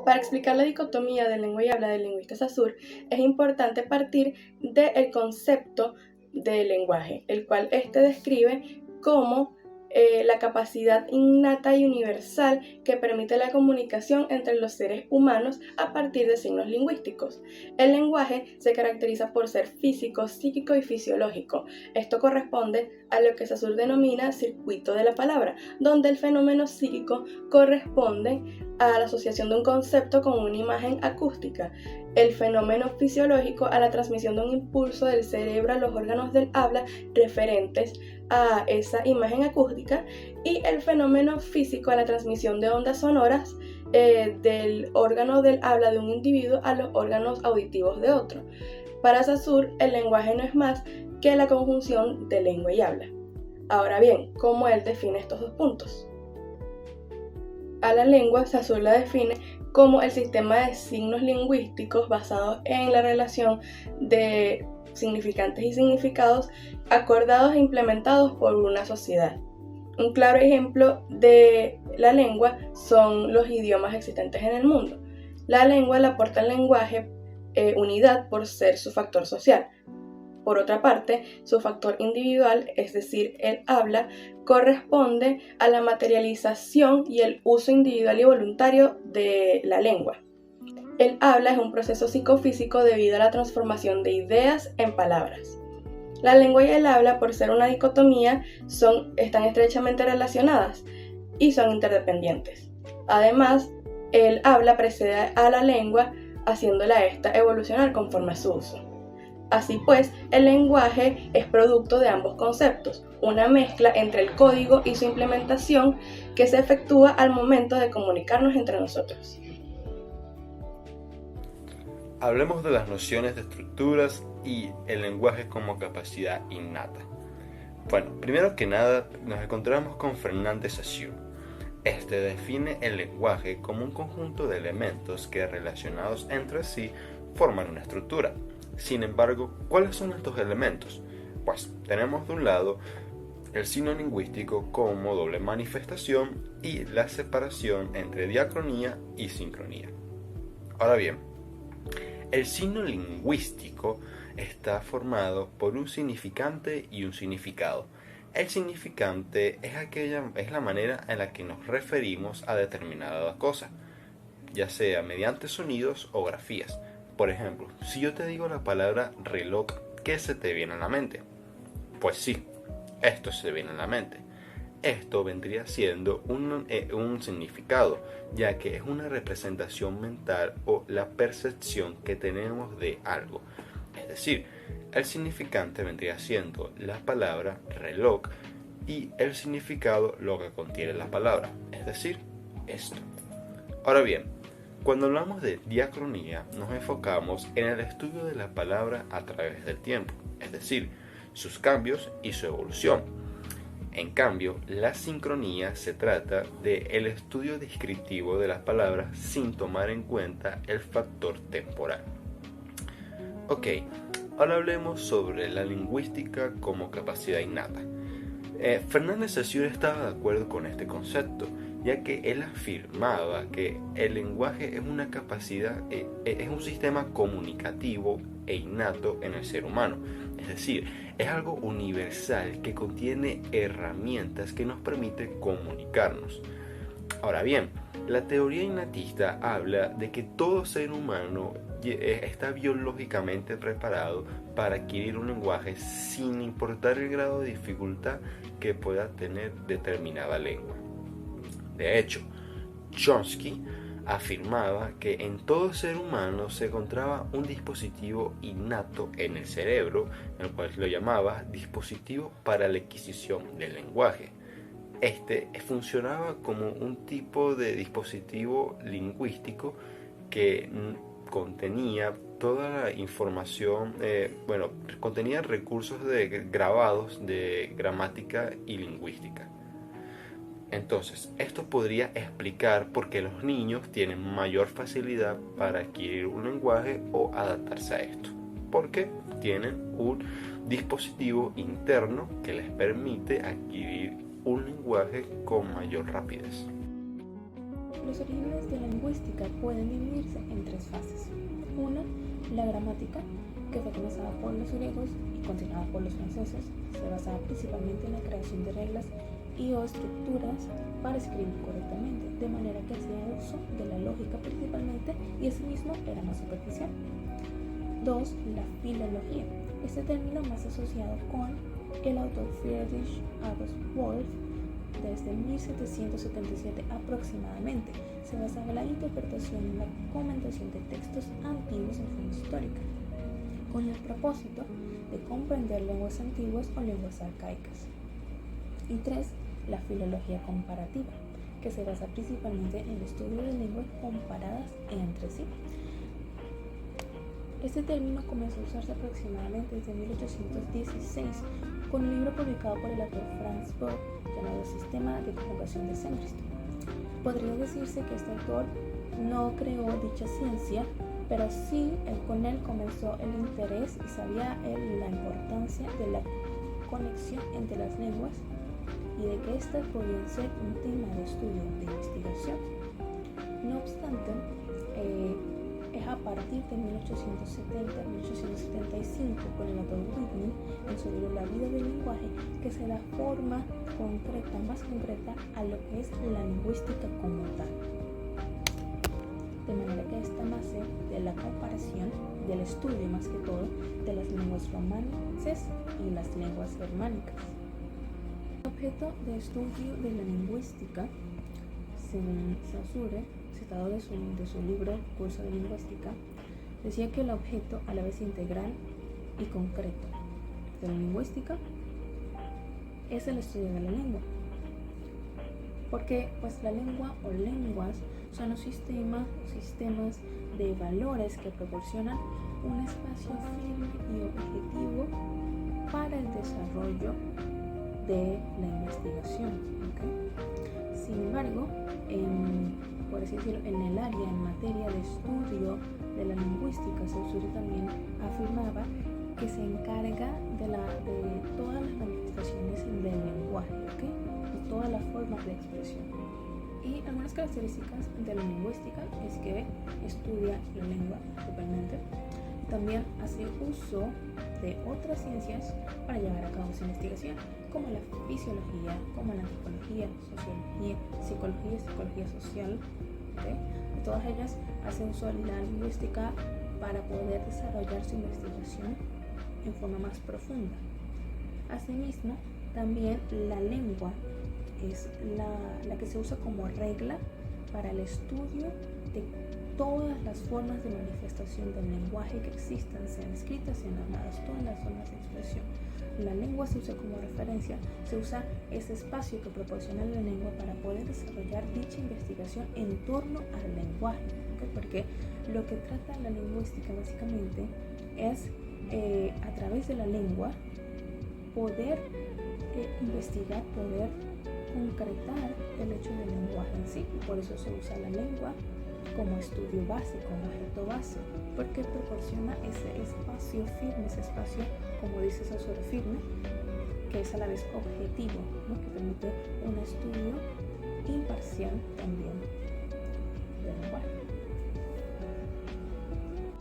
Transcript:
Para explicar la dicotomía de lengua y habla del lingüista Saussure, es importante partir del concepto de lenguaje, el cual describe como la capacidad innata y universal que permite la comunicación entre los seres humanos a partir de signos lingüísticos. El lenguaje se caracteriza por ser físico, psíquico y fisiológico. Esto corresponde a lo que Saussure denomina circuito de la palabra, donde el fenómeno psíquico corresponde a la asociación de un concepto con una imagen acústica, el fenómeno fisiológico a la transmisión de un impulso del cerebro a los órganos del habla referentes a esa imagen acústica, y el fenómeno físico a la transmisión de ondas sonoras del órgano del habla de un individuo a los órganos auditivos de otro. Para Saussure, el lenguaje no es más que la conjunción de lengua y habla. Ahora bien, ¿cómo él define estos dos puntos? A la lengua, Saussure la define como el sistema de signos lingüísticos basados en la relación de significantes y significados acordados e implementados por una sociedad. Un claro ejemplo de la lengua son los idiomas existentes en el mundo. La lengua le aporta al lenguaje unidad por ser su factor social. Por otra parte, su factor individual, es decir, el habla, corresponde a la materialización y el uso individual y voluntario de la lengua. El habla es un proceso psicofísico debido a la transformación de ideas en palabras. La lengua y el habla, por ser una dicotomía, están estrechamente relacionadas y son interdependientes. Además, el habla precede a la lengua, haciéndola a esta evolucionar conforme a su uso. Así pues, el lenguaje es producto de ambos conceptos, una mezcla entre el código y su implementación que se efectúa al momento de comunicarnos entre nosotros. Hablemos de las nociones de estructuras y el lenguaje como capacidad innata. Bueno, primero que nada nos encontramos con Fernand Saussure. Este define el lenguaje como un conjunto de elementos que, relacionados entre sí, forman una estructura. Sin embargo, ¿cuáles son estos elementos? Pues tenemos de un lado el signo lingüístico como doble manifestación y la separación entre diacronía y sincronía. Ahora bien, el signo lingüístico está formado por un significante y un significado. El significante es la manera en la que nos referimos a determinada cosa, ya sea mediante sonidos o grafías. Por ejemplo, si yo te digo la palabra reloj, ¿qué se te viene a la mente? Pues sí, esto se viene a la mente. Esto vendría siendo un significado, ya que es una representación mental o la percepción que tenemos de algo. Es decir, el significante vendría siendo la palabra reloj y el significado lo que contiene la palabra, es decir, esto. Ahora bien, cuando hablamos de diacronía, nos enfocamos en el estudio de la palabra a través del tiempo, es decir, sus cambios y su evolución. En cambio, la sincronía se trata del estudio descriptivo de las palabras sin tomar en cuenta el factor temporal. Ok, ahora hablemos sobre la lingüística como capacidad innata. Fernand Saussure estaba de acuerdo con este concepto, ya que él afirmaba que el lenguaje es una capacidad, es un sistema comunicativo e innato en el ser humano. Es decir, es algo universal que contiene herramientas que nos permiten comunicarnos. Ahora bien, la teoría innatista habla de que todo ser humano está biológicamente preparado para adquirir un lenguaje sin importar el grado de dificultad que pueda tener determinada lengua. De hecho, Chomsky afirmaba que en todo ser humano se encontraba un dispositivo innato en el cerebro, el cual lo llamaba dispositivo para la adquisición del lenguaje. Este funcionaba como un tipo de dispositivo lingüístico que contenía toda la información, contenía recursos grabados de gramática y lingüística. Entonces, esto podría explicar por qué los niños tienen mayor facilidad para adquirir un lenguaje o adaptarse a esto, porque tienen un dispositivo interno que les permite adquirir un lenguaje con mayor rapidez. Los orígenes de la lingüística pueden dividirse en tres fases. Una, la gramática, que fue comenzada por los griegos y continuada por los franceses. Se basaba principalmente en la creación de reglas y o estructuras para escribir correctamente, de manera que hacía uso de la lógica principalmente y asimismo era más superficial. 2. La filología. Este término más asociado con el autor Friedrich August Wolff desde 1777 aproximadamente. Se basaba en la interpretación y la comentación de textos antiguos en forma histórica, con el propósito de comprender lenguas antiguas o lenguas arcaicas. Y 3. La filología comparativa, que se basa principalmente en el estudio de lenguas comparadas entre sí. Este término comenzó a usarse aproximadamente desde 1816 con un libro publicado por el autor Franz Bopp llamado Sistema de Conjugación de Semplice. Podría decirse que este autor no creó dicha ciencia, pero sí con él comenzó el interés y sabía él la importancia de la conexión entre las lenguas y de que éstas podían ser un tema de estudio, de investigación. No obstante, es a partir de 1870-1875 con el autor Whitney en su libro La vida del lenguaje que se da forma concreta, más concreta a lo que es la lingüística como tal. De manera que esta nace de la comparación, del estudio más que todo, de las lenguas romances y las lenguas germánicas. El objeto de estudio de la lingüística, según Saussure, citado de su libro Curso de Lingüística, decía que el objeto a la vez integral y concreto de la lingüística es el estudio de la lengua, porque pues la lengua o lenguas son los sistemas de valores que proporcionan un espacio firme y objetivo para el desarrollo de la investigación. ¿Okay? Sin embargo, por así decirlo, en el área, en materia de estudio de la lingüística, Saussure también afirmaba que se encarga de todas las manifestaciones del lenguaje, ¿okay? Y todas las formas de expresión. Y algunas características de la lingüística es que estudia la lengua principalmente. También hace uso de otras ciencias para llevar a cabo su investigación, como la fisiología, como la antropología, sociología, psicología social. ¿Okay? De todas ellas hace uso de la lingüística para poder desarrollar su investigación en forma más profunda. Asimismo, también la lengua es la que se usa como regla para el estudio de todas las formas de manifestación del lenguaje que existan, sean escritas, sean habladas, todas las formas de expresión. La lengua se usa como referencia, se usa ese espacio que proporciona la lengua para poder desarrollar dicha investigación en torno al lenguaje, ¿okay? Porque lo que trata la lingüística básicamente es a través de la lengua poder investigar, poder concretar el hecho del lenguaje en sí, y por eso se usa la lengua como estudio básico, como objeto base, porque proporciona ese espacio firme, ese espacio, como dice Saussure, firme, que es a la vez objetivo, ¿no? Que permite un estudio imparcial también del lenguaje.